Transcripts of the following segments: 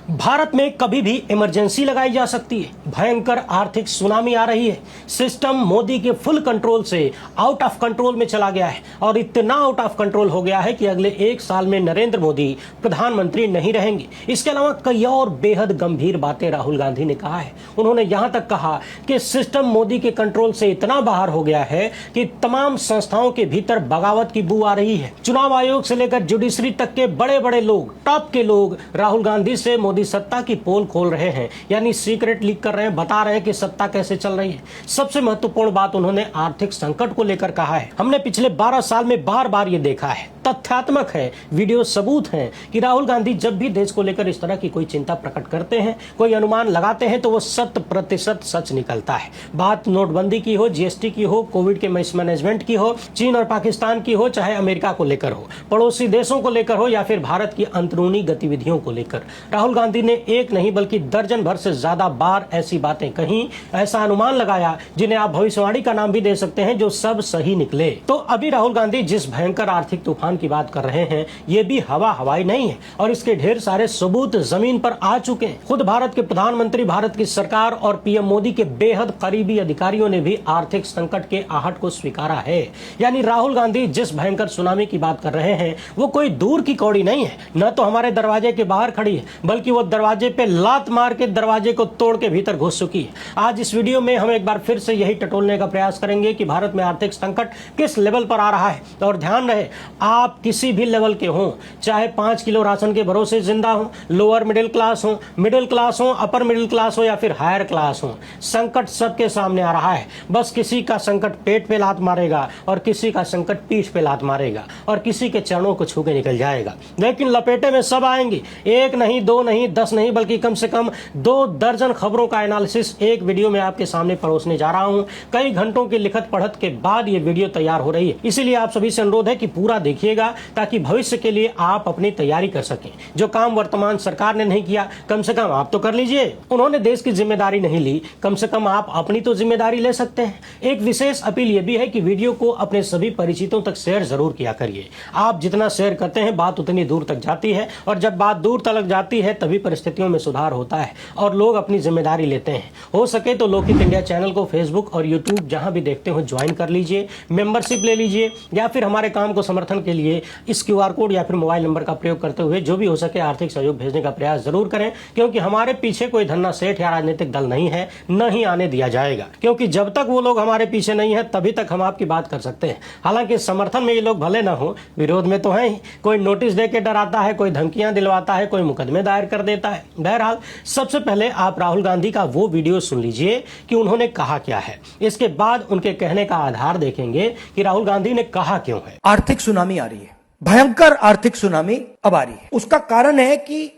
भारत में कभी भी इमरजेंसी लगाई जा सकती है। भयंकर आर्थिक सुनामी आ रही है। सिस्टम मोदी के फुल कंट्रोल से आउट ऑफ कंट्रोल में चला गया है और इतना आउट ऑफ कंट्रोल हो गया है कि अगले 1 साल में नरेंद्र मोदी प्रधानमंत्री नहीं रहेंगे। इसके अलावा कई और बेहद गंभीर बातें राहुल गांधी ने कहा है। उन्होंने यहां तक कहा कि सिस्टम मोदी के कंट्रोल से इतना बाहर हो गया है कि तमाम संस्थाओं के भीतर बगावत की बू आ रही है। चुनाव आयोग से लेकर जुडिशरी तक के बड़े बड़े लोग, टॉप के लोग राहुल गांधी से मोदी सत्ता की पोल खोल रहे हैं, यानी सीक्रेट लीक कर रहे हैं, बता रहे हैं कि सत्ता कैसे चल रही है। सबसे महत्वपूर्ण बात उन्होंने आर्थिक संकट को लेकर कहा है। हमने पिछले 12 साल में बार बार ये देखा है, तथ्यात्मक है, वीडियो सबूत है कि राहुल गांधी जब भी देश को लेकर इस तरह की कोई चिंता प्रकट करते हैं, कोई अनुमान लगाते हैं, तो वो 100% सच निकलता है। बात नोटबंदी की हो, जीएसटी की हो, कोविड के मिसमैनेजमेंट की हो, चीन और पाकिस्तान की हो, चाहे अमेरिका को लेकर हो, पड़ोसी देशों को लेकर हो, या फिर भारत की अंदरूनी गतिविधियों को लेकर, राहुल गांधी ने एक नहीं बल्कि दर्जन भर से ज्यादा बार ऐसी बातें कही, ऐसा अनुमान लगाया जिन्हें आप भविष्यवाणी का नाम भी दे सकते हैं, जो सब सही निकले। तो अभी राहुल गांधी जिस भयंकर आर्थिक तूफान की बात कर रहे हैं, ये भी हवाई नहीं है और इसके ढेर सारे सबूत जमीन पर आ चुके हैं। खुद भारत के प्रधानमंत्री, भारत की सरकार और पीएम मोदी के बेहद करीबी अधिकारियों ने भी आर्थिक संकट के आहट को स्वीकारा है। यानी राहुल गांधी जिस भयंकर सुनामी की बात कर रहे हैं, वो कोई दूर की कौड़ी नहीं है, न तो हमारे दरवाजे के बाहर खड़ी है, बल्कि वो दरवाजे पे लात मार के दरवाजे को तोड़ के भीतर घुस चुकी है। आज इस वीडियो में हम एक बार फिर से यही टटोलने का प्रयास करेंगे कि भारत में आर्थिक संकट किस लेवल पर आ रहा है। और ध्यान रहे, आप किसी भी लेवल के हों, चाहे 5 किलो राशन के भरोसे जिंदा हो, लोअर मिडिल क्लास हो, अपर मिडिल क्लास हो या फिर हायर क्लास हो, संकट सबके सामने आ रहा है। बस किसी का संकट पेट पे लात मारेगा और किसी का संकट पीठ पे लात मारेगा और किसी के चरणों को छू के निकल जाएगा, लेकिन लपेटे में सब आएंगी। 1 नहीं, 2 नहीं, 10 नहीं, बल्कि कम से कम 2 दर्जन खबरों का एनालिसिस एक वीडियो में आपके सामने परोसने जा रहा हूं। कई घंटों की लिखत पढ़त के बाद ये वीडियो तैयार हो रही है, इसीलिए आप सभी से अनुरोध है कि पूरा देखिएगा ताकि भविष्य के लिए आप अपनी तैयारी कर सकें। जो काम वर्तमान सरकार ने नहीं किया, कम से कम आप तो कर लीजिए। उन्होंने देश की जिम्मेदारी नहीं ली, कम से कम आप अपनी तो जिम्मेदारी ले सकते हैं। एक विशेष अपील यह भी है कि वीडियो को अपने सभी परिचितों तक शेयर जरूर किया करिए। आप जितना शेयर करते हैं, बात उतनी दूर तक जाती है, और जब बात दूर तक जाती है तभी परिस्थितियों में सुधार होता है और लोग अपनी जिम्मेदारी लेते हैं। हो सके तो लोकहित इंडिया चैनल को फेसबुक और यूट्यूब जहां भी देखते हो ज्वाइन कर लीजिए, मेंबरशिप ले लीजिए, या फिर हमारे काम को समर्थन के लिए इस क्यूआर कोड या फिर मोबाइल नंबर का प्रयोग करते हुए जो भी हो सके आर्थिक सहयोग भेजने का प्रयास जरूर करें, क्योंकि हमारे पीछे कोई धन्ना सेठ या राजनीतिक दल नहीं है, न ही आने दिया जाएगा। क्योंकि जब तक वो लोग हमारे पीछे नहीं है तभी तक हम आपकी बात कर सकते हैं। हालांकि समर्थन में ये लोग भले ना हो, विरोध में तो है ही। कोई नोटिस दे के डराता है, कोई धमकियां दिलवाता है, कोई मुकदमे दायर कर देता है। बहरहाल सबसे पहले आप राहुल गांधी का वो वीडियो सुन लीजिए कि उन्होंने कहा क्या है। इसके बाद उनके कहने का आधार देखेंगे कि राहुल गांधी ने कहा क्यों है। आर्थिक सुनामी आ रही है, भयंकर आर्थिक सुनामी अब आ रही है। उसका कारण है कि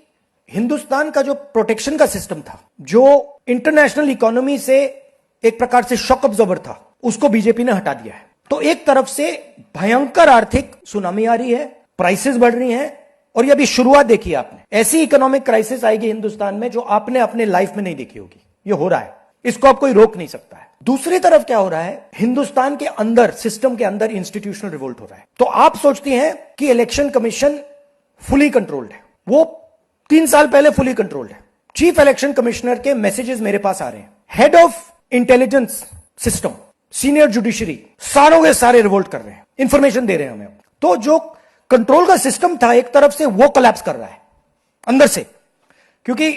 हिंदुस्तान का जो प्रोटेक्शन का सिस्टम था, जो इंटरनेशनल इकोनॉमी से एक प्रकार से शॉक अब्जॉर्बर था, उसको बीजेपी ने हटा दिया है। तो एक तरफ से भयंकर आर्थिक सुनामी आ रही है, प्राइसेस बढ़ रही हैं, और ये अभी शुरुआत देखी आपने। ऐसी इकोनॉमिक क्राइसिस आएगी हिंदुस्तान में जो आपने अपने लाइफ में नहीं देखी होगी। ये हो रहा है, इसको आप कोई रोक नहीं सकता है। दूसरी तरफ क्या हो रहा है, हिंदुस्तान के अंदर, सिस्टम के अंदर इंस्टीट्यूशनल रिवोल्ट हो रहा है। तो आप सोचती हैं कि इलेक्शन कमीशन फुली कंट्रोल्ड है, वो 3 साल पहले फुली कंट्रोल्ड है। चीफ इलेक्शन कमिश्नर के मैसेजेस मेरे पास आ रहे हैं, head of intelligence system, senior judiciary, सारों के सारे रिवोल्ट कर रहे हैं, इंफॉर्मेशन दे रहे हैं हमें। तो जो कंट्रोल का सिस्टम था एक तरफ से, वो कोलैप्स कर रहा है अंदर से, क्योंकि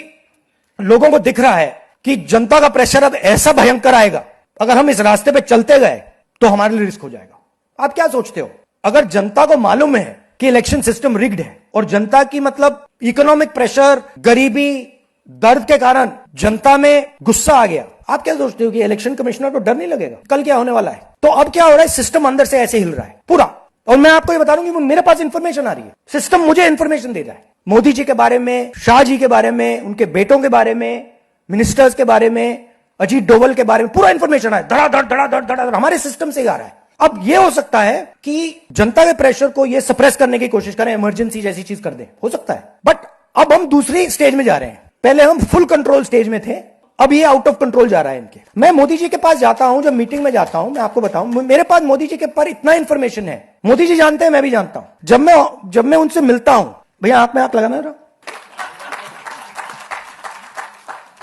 लोगों को दिख रहा है कि जनता का प्रेशर अब ऐसा भयंकर आएगा, अगर हम इस रास्ते पे चलते गए तो हमारे लिए रिस्क हो जाएगा। आप क्या सोचते हो, अगर जनता को मालूम है कि इलेक्शन सिस्टम रिग्ड है और जनता की मतलब इकोनॉमिक प्रेशर, गरीबी, दर्द के कारण जनता में गुस्सा आ गया, आप क्या सोचते हो कि इलेक्शन कमिश्नर को डर नहीं लगेगा कल क्या होने वाला है? तो अब क्या हो रहा है, सिस्टम अंदर से ऐसे हिल रहा है पूरा। और मैं आपको ये बता दूं कि मेरे पास इंफॉर्मेशन आ रही है, सिस्टम मुझे इंफॉर्मेशन दे रहा है, मोदी जी के बारे में, शाह जी के बारे में, उनके बेटों के बारे में, मिनिस्टर्स के बारे में, अजीत डोवल के बारे में, पूरा इंफॉर्मेशन है, धड़ाधड़ हमारे सिस्टम से आ रहा है। अब यह हो सकता है कि जनता के प्रेशर को यह सप्रेस करने की कोशिश करें, इमरजेंसी जैसी चीज कर दें, हो सकता है। बट अब हम दूसरी स्टेज में जा रहे हैं। पहले हम फुल कंट्रोल स्टेज में थे, अब ये आउट ऑफ कंट्रोल जा रहा है इनके। मैं मोदी जी के पास जाता हूं, जब मीटिंग में जाता हूं, मैं आपको बताऊं, मेरे पास मोदी जी के पर इतना इंफॉर्मेशन है, मोदी जी जानते हैं, मैं भी जानता हूं। जब मैं उनसे मिलता हूं, भैया आंख में आंख लगाना रहा,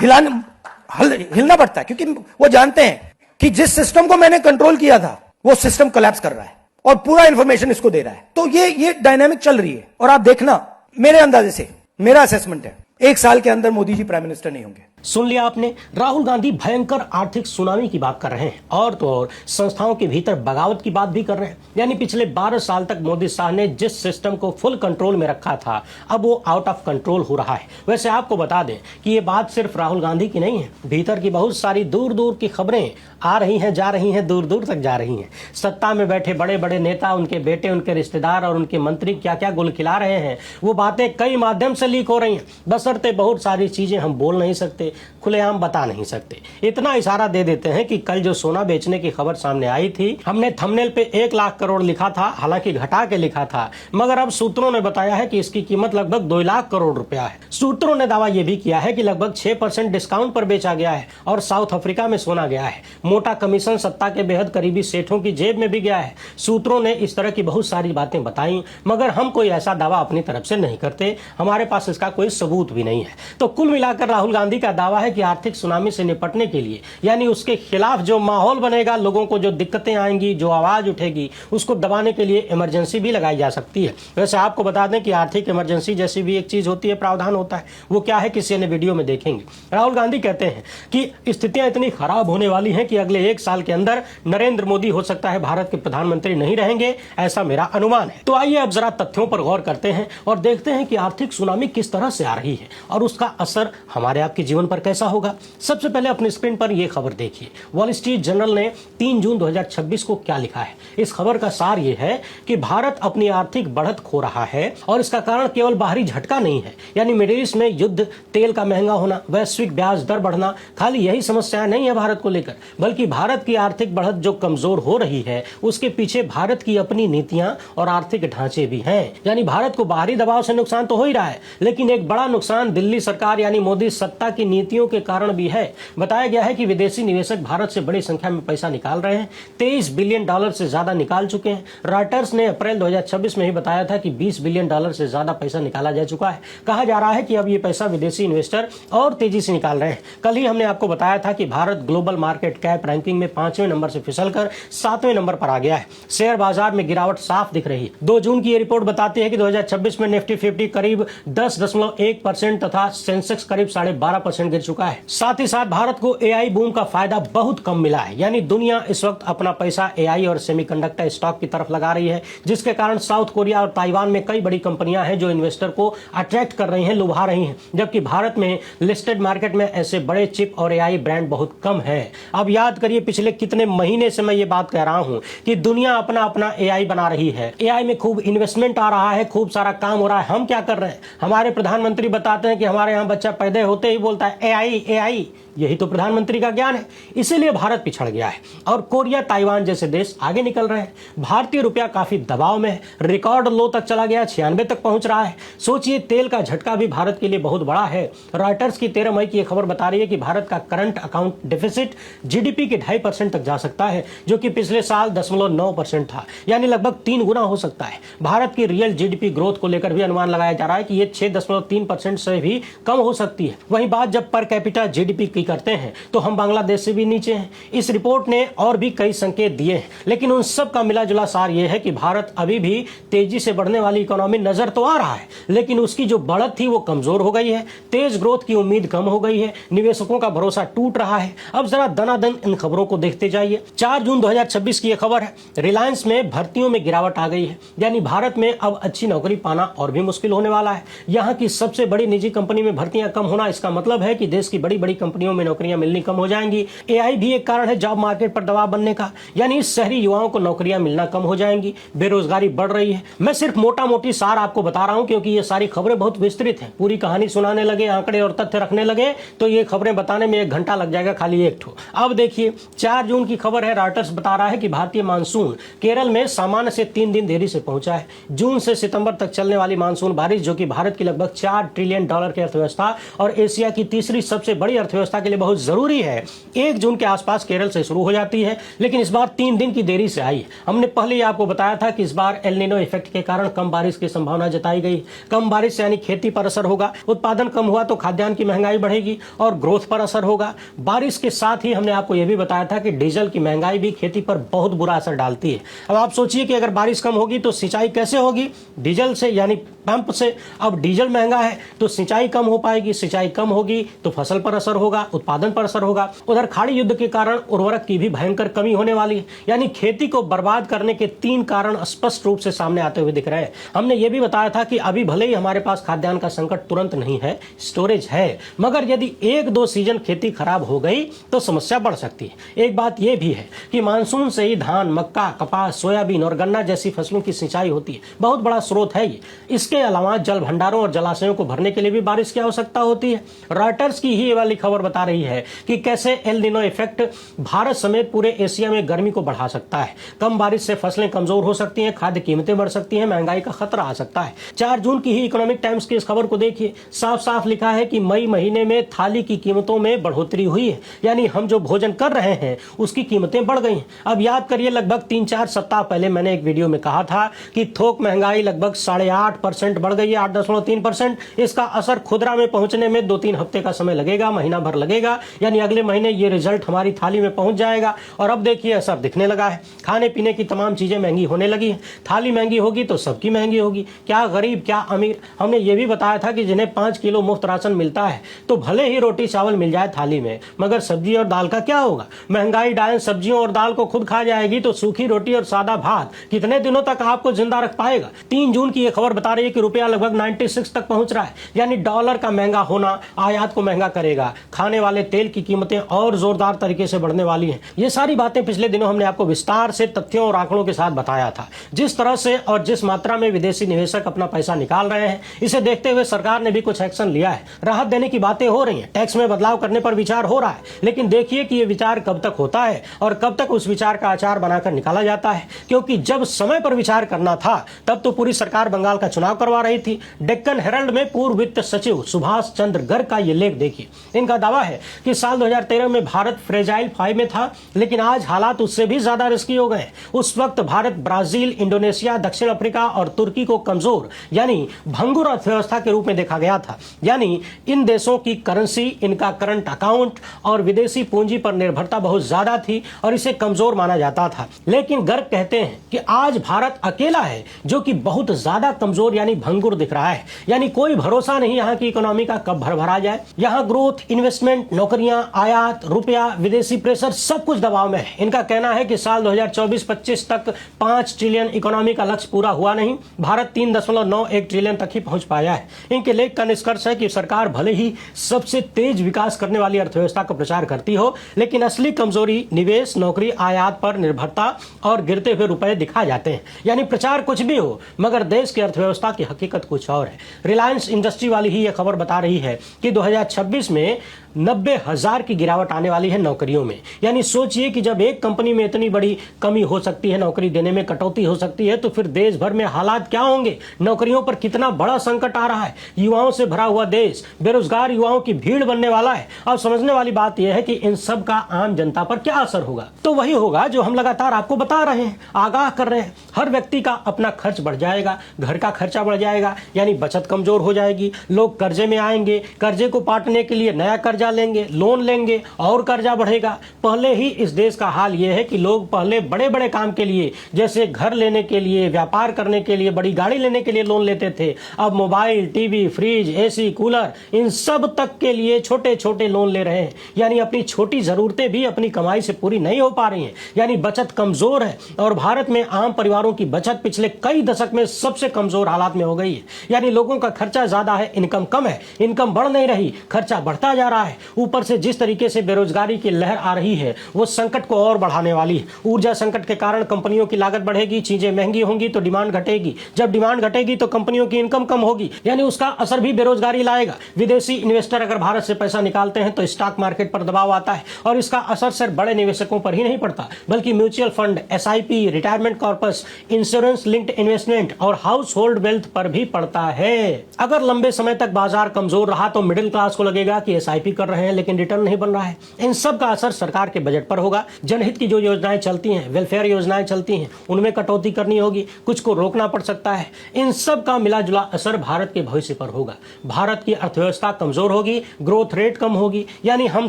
हिलना पड़ता है, क्योंकि वो जानते हैं कि जिस सिस्टम को मैंने कंट्रोल किया था वो सिस्टम कोलैप्स कर रहा है और पूरा इंफॉर्मेशन इसको दे रहा है। तो ये डायनामिक चल रही है। और आप देखना, मेरे अंदाजे से, मेरा असेसमेंट है, 1 साल के अंदर मोदी जी प्राइम मिनिस्टर नहीं होंगे। सुन लिया आपने, राहुल गांधी भयंकर आर्थिक सुनामी की बात कर रहे हैं और तो और संस्थाओं के भीतर बगावत की बात भी कर रहे हैं। यानी पिछले 12 साल तक मोदी शाह ने जिस सिस्टम को फुल कंट्रोल में रखा था, अब वो आउट ऑफ कंट्रोल हो रहा है। वैसे आपको बता दें कि ये बात सिर्फ राहुल गांधी की नहीं है, भीतर की बहुत सारी दूर दूर की खबरें आ रही हैं, जा रही हैं, दूर दूर तक जा रही हैं। सत्ता में बैठे बड़े बड़े नेता, उनके बेटे, उनके रिश्तेदार और उनके मंत्री क्या क्या गुल खिला रहे हैं, वो बातें कई माध्यम से लीक हो रही हैं। बशर्ते बहुत सारी चीजें हम बोल नहीं सकते, खुलेआम बता नहीं सकते। इतना इशारा दे देते हैं कि कल जो सोना बेचने की खबर सामने आई थी, हमने थंबनेल पे 1 लाख करोड़ लिखा था, हालांकि घटा के लिखा था, मगर अब सूत्रों ने बताया है कि इसकी कीमत लगभग 2 लाख करोड़ रुपया है। सूत्रों ने दावा यह भी किया है कि लगभग 6% डिस्काउंट पर बेचा गया है और साउथ अफ्रीका में सोना गया है। मोटा कमीशन सत्ता के बेहद करीबी सेठों की जेब में भी गया है। सूत्रों ने इस तरह की बहुत सारी बातें बताई, मगर हम कोई ऐसा दावा अपनी तरफ से नहीं करते, हमारे पास इसका कोई सबूत भी नहीं है। तो कुल मिलाकर राहुल गांधी का दावा है कि आर्थिक सुनामी से निपटने के लिए, यानी उसके खिलाफ जो माहौल बनेगा, लोगों को जो दिक्कतें आएंगी, जो आवाज उठेगी, उसको दबाने के लिए इमरजेंसी भी लगाई जा सकती है। वैसे आपको बता दें कि आर्थिक इमरजेंसी जैसी भी एक चीज होती है, प्रावधान होता है, वो क्या है किसी अन्य वीडियो में देखेंगे। राहुल गांधी कहते हैं कि स्थितियां इतनी खराब होने वाली हैं कि अगले 1 साल के अंदर नरेंद्र मोदी हो सकता है भारत के प्रधानमंत्री नहीं रहेंगे, ऐसा मेरा अनुमान है। तो आइए अब जरा तथ्यों पर गौर करते हैं और देखते हैं कि आर्थिक सुनामी किस तरह से आ रही है और उसका असर हमारे आपके जीवन पर कैसा होगा। सबसे पहले अपनी स्क्रीन पर यह खबर देखिए। वॉल स्ट्रीट जर्नल ने 3 जून 2026 को क्या लिखा है। इस खबर का सार यह है कि भारत अपनी आर्थिक बढ़त खो रहा है और इसका कारण केवल बाहरी झटका नहीं है, यानी मिडिल ईस्ट में युद्ध, तेल का महंगा होना, वैश्विक ब्याज दर बढ़ना, खाली यही समस्याएं नहीं है भारत को लेकर, बल्कि भारत की आर्थिक बढ़त जो कमजोर हो रही है उसके पीछे भारत की अपनी नीतियां और आर्थिक ढांचे भी हैं। यानी भारत को बाहरी दबाव से नुकसान तो हो ही रहा है, लेकिन एक बड़ा नुकसान दिल्ली सरकार यानी मोदी सत्ता की नीतियों के कारण भी है। बताया गया है कि विदेशी निवेशक भारत से बड़ी संख्या में पैसा निकाल रहे हैं, $23 बिलियन से ज्यादा निकाल चुके हैं। रॉयटर्स ने अप्रैल 2026 में ही बताया था कि $20 बिलियन से ज्यादा पैसा निकाला जा चुका है। कहा जा रहा है कि अब ये पैसा विदेशी इन्वेस्टर और तेजी से निकाल रहे हैं। कल ही हमने आपको बताया था कि Bharat global market cap ranking में 5वें नंबर से फिसलकर 7वें नंबर पर आ गया है। शेयर बाजार में गिरावट साफ दिख रही है। 2 जून की ये रिपोर्ट बताती है कि 2026 में निफ्टी 50 करीब 10.1% तथा सेंसेक्स करीब 12.5% गिर चुका है। साथ ही साथ भारत को एआई बूम का फायदा बहुत कम मिला है, यानी दुनिया इस वक्त अपना पैसा एआई और सेमीकंडक्टर स्टॉक की तरफ लगा रही है, जिसके कारण साउथ कोरिया और ताइवान में कई बड़ी कंपनियां हैं जो इन्वेस्टर को अट्रैक्ट कर रही हैं, लुभा रही हैं, जबकि भारत में लिस्टेड मार्केट में ऐसे बड़े चिप और एआई ब्रांड बहुत कम है। अब याद करिए पिछले कितने महीने से मैं ये बात कह रहा हूं कि दुनिया अपना अपना एआई बना रही है, एआई में खूब इन्वेस्टमेंट आ रहा है, खूब सारा काम हो रहा है। हम क्या कर रहे हैं? हमारे प्रधानमंत्री बताते हैं कि हमारे यहाँ बच्चा पैदा होते ही बोलता है एआई एआई, यही तो प्रधानमंत्री का ज्ञान है। इसीलिए भारत पिछड़ गया है और कोरिया, ताइवान जैसे देश आगे निकल रहे हैं। भारतीय रुपया काफी दबाव में है, रिकॉर्ड लो तक चला गया, 96 तक पहुंच रहा है। सोचिए तेल का झटका भी भारत के लिए बहुत बड़ा है। रॉयटर्स की 13 मई की यह खबर बता रही है कि भारत का करंट अकाउंट डेफिसिट जीडीपी के 2.5% तक जा सकता है, जो कि पिछले साल 0.9% था, यानी लगभग 3 गुना हो सकता है। भारत की रियल जीडीपी ग्रोथ को लेकर भी अनुमान लगाया जा रहा है कि यह 6.3% से भी कम हो सकती है। वहीं बात जब पर कैपिटा जीडीपी की करते हैं तो हम बांग्लादेश से भी नीचे हैं। इस रिपोर्ट ने और भी कई संकेत दिए हैं, लेकिन उन सब का मिला जुला सार यह है कि भारत अभी भी तेजी से बढ़ने वाली इकोनॉमी नजर तो आ रहा है, लेकिन उसकी जो बढ़त थी वो कमजोर हो गई है। तेज ग्रोथ की उम्मीद कम हो गई है, निवेशकों का भरोसा टूट रहा है। अब जरा दनादन इन खबरों को देखते जाइए। 4 जून 2026 की यह खबर है, रिलायंस में भर्तियों में गिरावट आ गई है, यानी भारत में अब अच्छी नौकरी पाना और भी मुश्किल होने वाला है। यहाँ की सबसे बड़ी निजी कंपनी में भर्तियां कम होना, इसका मतलब है कि देश की बड़ी बड़ी कंपनियों में नौकरियां मिलनी कम हो जाएंगी। एआई भी एक कारण है जॉब मार्केट पर दबाव बनने का, यानी शहरी युवाओं को नौकरियां मिलना कम हो जाएंगी, बेरोजगारी बढ़ रही है। मैं सिर्फ मोटा मोटी सार आपको बता रहा हूं, क्योंकि ये सारी खबरें बहुत विस्तृत हैं। पूरी कहानी सुनाने लगे, आंकड़े और तथ्य रखने लगे तो ये खबरें बताने में 1 घंटा लग जाएगा, खाली एक ठो। अब देखिए 4 जून की खबर है, रॉयटर्स बता रहा है कि भारतीय मानसून केरल में सामान्य से 3 दिन देरी से पहुंचा है। जून से सितंबर तक चलने वाली मानसून बारिश, जो कि भारत की लगभग $4 ट्रिलियन की अर्थव्यवस्था और एशिया की तीसरी सबसे बड़ी अर्थव्यवस्था के लिए बहुत जरूरी है, 1 जून के आसपास केरल से शुरू हो जाती है, लेकिन इस बार 3 दिन की देरी से आई। हमने पहले ही आपको बताया था कि इस बार एल नीनो इफेक्ट के कारण कम बारिश की संभावना जताई गई। कम बारिश यानी खेती पर असर होगा, उत्पादन कम हुआ तो खाद्यान्न की महंगाई बढ़ेगी और ग्रोथ पर असर होगा। बारिश के साथ ही हमने आपको यह भी बताया था कि डीजल की महंगाई भी खेती पर बहुत बुरा असर डालती है। अब आप सोचिए कि अगर बारिश कम होगी तो सिंचाई कैसे होगी? डीजल से, यानी पंप से। अब डीजल महंगा है तो सिंचाई कम हो पाएगी, सिंचाई कम होगी तो फसल पर असर होगा, उत्पादन पर असर होगा। उधर खाड़ी युद्ध के कारण उर्वरक की भी भयंकर कमी होने वाली है। यानी खेती को बर्बाद करने के 3 कारण स्पष्ट रूप से सामने आते हुए दिख रहे हैं। हमने ये भी बताया था कि अभी भले ही हमारे पास खाद्यान्न का संकट तुरंत नहीं है, स्टोरेज है, मगर यदि 1-2 सीजन खेती खराब हो गई तो समस्या बढ़ सकती है। एक बात यह भी है कि मानसून से ही धान, मक्का, कपास, सोयाबीन और गन्ना जैसी फसलों की सिंचाई होती है, बहुत बड़ा स्रोत है ये। इसके अलावा जल भंडारों और जलाशयों को भरने के लिए भी बारिश की आवश्यकता होती है। रॉयटर्स की ही ये वाली खबर बता रही है कि कैसे एल नीनो इफेक्ट भारत समेत पूरे एशिया में गर्मी को बढ़ा सकता है। कम बारिश से फसलें कमजोर हो सकती हैं, खाद्य कीमतें बढ़ सकती हैं, महंगाई का खतरा आ सकता है। 4 जून की ही इकोनॉमिक टाइम्स की इस खबर को देखिए, साफ साफ लिखा है कि मई महीने में थाली की कीमतों में बढ़ोतरी हुई है, यानी हम जो भोजन कर रहे हैं उसकी कीमतें बढ़ गई हैं। अब याद करिए, लगभग 3-4 सप्ताह पहले मैंने एक वीडियो में कहा था कि थोक महंगाई लगभग 8.5% बढ़ गई है, 8.3%। इसका असर खुदरा में पहुंचने में 2-3 हफ्ते का समय लगेगा, महीना भर लगेगा, यानी अगले महीने ये रिजल्ट हमारी थाली में पहुंच जाएगा। और अब देखिए असर दिखने लगा है, खाने पीने की तमाम चीजें महंगी होने लगी है। थाली महंगी होगी तो सबकी महंगी होगी, क्या गरीब क्या अमीर। हमने ये भी बताया था कि जिन्हें 5 किलो मुफ्त राशन मिलता है तो भले ही रोटी चावल मिल जाए थाली में, मगर सब्जी और दाल का क्या होगा? महंगाई डायन सब्जियों और दाल को खुद खा जाएगी तो सूखी रोटी और सादा भात कितने दिनों तक आपको जिंदा रख पाएगा? 3 जून की यह खबर बता रही है कि रुपया लगभग 96 तक पहुंच रहा है, यानी डॉलर का महंगा होना आयात को महंगा करेगा। खाने वाले तेल की कीमतें और जोरदार तरीके से बढ़ने वाली हैं। ये सारी बातें पिछले दिनों हमने आपको विस्तार से तथ्यों और आंकड़ों के साथ बताया था। जिस तरह से और जिस मात्रा में विदेशी निवेशक अपना पैसा निकाल रहे हैं, इसे देखते हुए सरकार ने भी कुछ एक्शन लिया है। राहत देने की बातें हो रही हैं, टैक्स में बदलाव करने पर विचार हो रहा है, लेकिन देखिए कि यह विचार कब तक होता है और कब तक उस विचार का अचार बनाकर निकाला जाता है। क्योंकि जब समय पर विचार करना था तब तो पूरी सरकार बंगाल का चुनाव करवा रही थी। डेक्कन हेरल्ड में पूर्व वित्त सचिव सुभाष चंद्र गर्ग का यह लेख देखिए। इनका दावा है कि साल 2013 में भारत फ्रेजाइल 5 में था, लेकिन आज हालात उससे भी ज्यादा रिस्की हो गए। उस वक्त भारत ब्राजील, इंडोनेशिया, दक्षिण अफ्रीका और तुर्की को कमजोर यानी भंगुर अर्थव्यवस्था के रूप में देखा गया था। यानी इन देशों की करेंसी, इनका करंट अकाउंट और विदेशी पूंजी पर निर्भरता बहुत ज्यादा थी और इसे कमजोर माना जाता था। लेकिन गर्ग कहते हैं कि आज भारत अकेला है जो कि बहुत ज्यादा कमजोर यानी भंगुर दिख रहा है। यानी कोई भरोसा नहीं यहाँ की इकोनॉमी का कब भरभरा जाए। यहाँ ग्रोथ, इन्वेस्टमेंट, नौकरियां, आयात, रुपया, विदेशी प्रेशर सब कुछ दबाव में है। इनका कहना है कि साल 2024-25 तक 5 ट्रिलियन इकोनॉमी का लक्ष्य पूरा हुआ नहीं, भारत 3.91 ट्रिलियन तक ही पहुंच पाया है। इनके लेख का निष्कर्ष है कि सरकार भले ही सबसे तेज विकास करने वाली अर्थव्यवस्था का प्रचार करती हो, लेकिन असली कमजोरी निवेश, नौकरी, आयात पर निर्भरता और गिरते हुए रुपए दिखा जाते हैं। यानी प्रचार कुछ भी हो, मगर देश की अर्थव्यवस्था की हकीकत कुछ और है। रिलायंस इंडस्ट्री वाली ही यह खबर बता रही है कि 2026 में 90,000 की गिरावट आने वाली है नौकरियों में। यानी सोचिए कि जब एक कंपनी में इतनी बड़ी कमी हो सकती है, नौकरी देने में कटौती हो सकती है, तो फिर देश भर में हालात क्या होंगे? नौकरियों पर कितना बड़ा संकट आ रहा है। युवाओं से भरा हुआ देश, बेरोजगार युवाओं की भीड़ बनने वाला है। अब समझने वाली बात यह है कि इन सब का आम जनता पर क्या असर होगा? तो वही होगा जो हम लगातार आपको बता रहे हैं, आगाह कर रहे हैं। हर व्यक्ति का अपना खर्च बढ़ जाएगा, घर का खर्चा बढ़ जाएगा, यानी बचत कमजोर हो जाएगी। लोग कर्जे में आएंगे, कर्जे को पाटने के लिए नया कर्जा लेंगे, लोन लेंगे और कर्जा बढ़ेगा। पहले ही इस देश का हाल यह है कि लोग पहले बड़े बड़े काम के लिए, जैसे घर लेने के लिए, व्यापार करने के लिए, बड़ी गाड़ी लेने के लिए लोन लेते थे। अब mobile, TV, fridge, AC, cooler, इन सब तक के लिए छोटे छोटे लोन ले रहे हैं। यानी अपनी छोटी जरूरतें भी अपनी कमाई से पूरी नहीं हो पा रही हैं। यानी बचत कमजोर है और भारत में आम परिवारों की बचत पिछले कई दशक में सबसे कमजोर हालात में हो गई है। यानी लोगों का खर्चा ज्यादा है, इनकम कम है, इनकम बढ़ नहीं रही, खर्चा बढ़ता जा रहा है। ऊपर से जिस तरीके से बेरोजगारी की लहर आ रही है वो संकट को और बढ़ाने वाली है। ऊर्जा संकट के कारण कंपनियों की लागत बढ़ेगी, चीजें महंगी होंगी तो डिमांड घटेगी। जब डिमांड घटेगी तो कंपनियों की इनकम कम होगी, यानी उसका असर भी बेरोजगारी लाएगा। विदेशी इन्वेस्टर अगर भारत से पैसा निकालते हैं तो स्टॉक मार्केट पर दबाव आता है और इसका असर सिर्फ बड़े निवेशकों पर ही नहीं पड़ता, बल्कि mutual fund, SIP, retirement corpus, insurance linked investment और हाउस होल्ड वेल्थ पर भी पड़ता है। अगर लंबे समय तक बाजार कमजोर रहा तो मिडिल क्लास समाज को लगेगा कि SIP कर रहे हैं लेकिन रिटर्न नहीं बन रहा है। इन सब का असर सरकार के बजट पर होगा। जनहित की जो योजनाएं चलती हैं, वेलफेयर योजनाएं चलती हैं, उनमें कटौती करनी होगी, कुछ को रोकना पड़ सकता है। इन सब का मिला जुला असर भारत के भविष्य पर होगा। भारत की अर्थव्यवस्था कमजोर होगी, ग्रोथ रेट कम होगी। यानी हम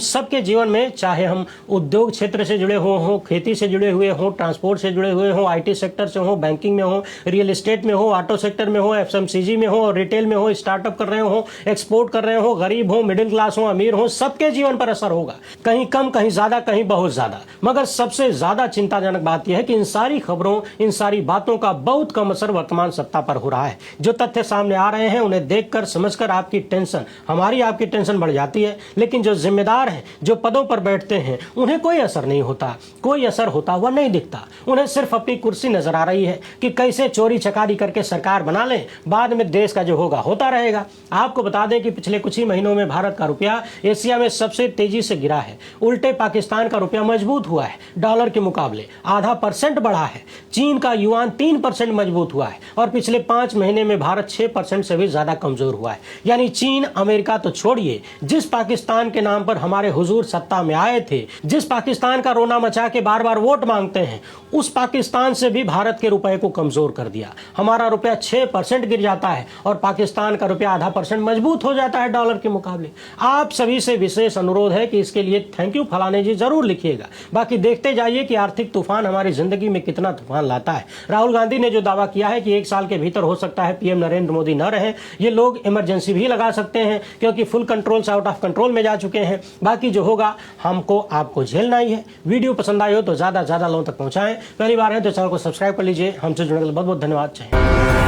सबके जीवन में, चाहे हम उद्योग क्षेत्र से जुड़े हों, खेती से जुड़े हुए हों, ट्रांसपोर्ट से जुड़े हुए हों, IT सेक्टर से हों, बैंकिंग में हो, रियल एस्टेट में हो, ऑटो सेक्टर में हो, FMCG में हो, रिटेल में हो, स्टार्टअप कर रहे हो, एक्सपोर्ट कर रहे हो, गरीब हो, मिडिल क्लास हो, अमीर हो, सबके जीवन पर असर होगा। कहीं कम, कहीं ज्यादा, कहीं बहुत ज्यादा। मगर सबसे ज्यादा चिंताजनक बात यह है कि इन सारी खबरों, इन सारी बातों का बहुत कम असर वर्तमान सत्ता पर हो रहा है। जो तथ्य सामने आ रहे हैं उन्हें देखकर, समझकर आपकी टेंशन, हमारी आपकी टेंशन बढ़ जाती है। लेकिन जो जिम्मेदार हैं, जो पदों पर बैठते हैं, उन्हें कोई असर नहीं होता, कोई असर होता हुआ नहीं दिखता। उन्हें सिर्फ अपनी कुर्सी नजर आ रही है कि कैसे चोरी चकारी करके सरकार बना लें, बाद में देश का जो होगा होता रहेगा। आपको बता दें कि पिछले कुछ ही महीनों में भारत का रुपया एशिया में सबसे तेजी से गिरा है। उल्टे पाकिस्तान का रुपया मजबूत हुआ है, डॉलर के मुकाबले 0.5% बढ़ा है। चीन का युआन 3% मजबूत हुआ है और पिछले 5 महीने में भारत 6% से भी ज्यादा कमजोर हुआ है। यानी चीन, अमेरिका तो छोड़िए, जिस पाकिस्तान के नाम पर हमारे हुजूर सत्ता में आए थे, जिस पाकिस्तान का रोना मचा के बार बार वोट मांगते हैं, उस पाकिस्तान से भी भारत के रुपए को कमजोर कर दिया। हमारा रुपया 6% गिर जाता है और पाकिस्तान का रुपया 0.5% मजबूत हो जाता है डॉलर के मुकाबले। आप सभी से विशेष अनुरोध है कि इसके लिए थैंक यू फलाने जी जरूर लिखिएगा। बाकी देखते जाइए कि आर्थिक तूफान हमारी जिंदगी में कितना तूफान लाता है। राहुल गांधी ने जो दावा किया है कि 1 साल के भीतर हो सकता है PM नरेंद्र मोदी न रहे, ये लोग इमरजेंसी भी लगा सकते हैं क्योंकि फुल कंट्रोल से आउट ऑफ कंट्रोल में जा चुके हैं। बाकी जो होगा हमको आपको झेलना ही है। वीडियो पसंद आई हो तो ज्यादा से ज्यादा लोगों तक पहुंचाएं। पहली बार है तो चैनल को सब्सक्राइब कर लीजिए। हमसे जुड़ने के लिए बहुत बहुत धन्यवाद।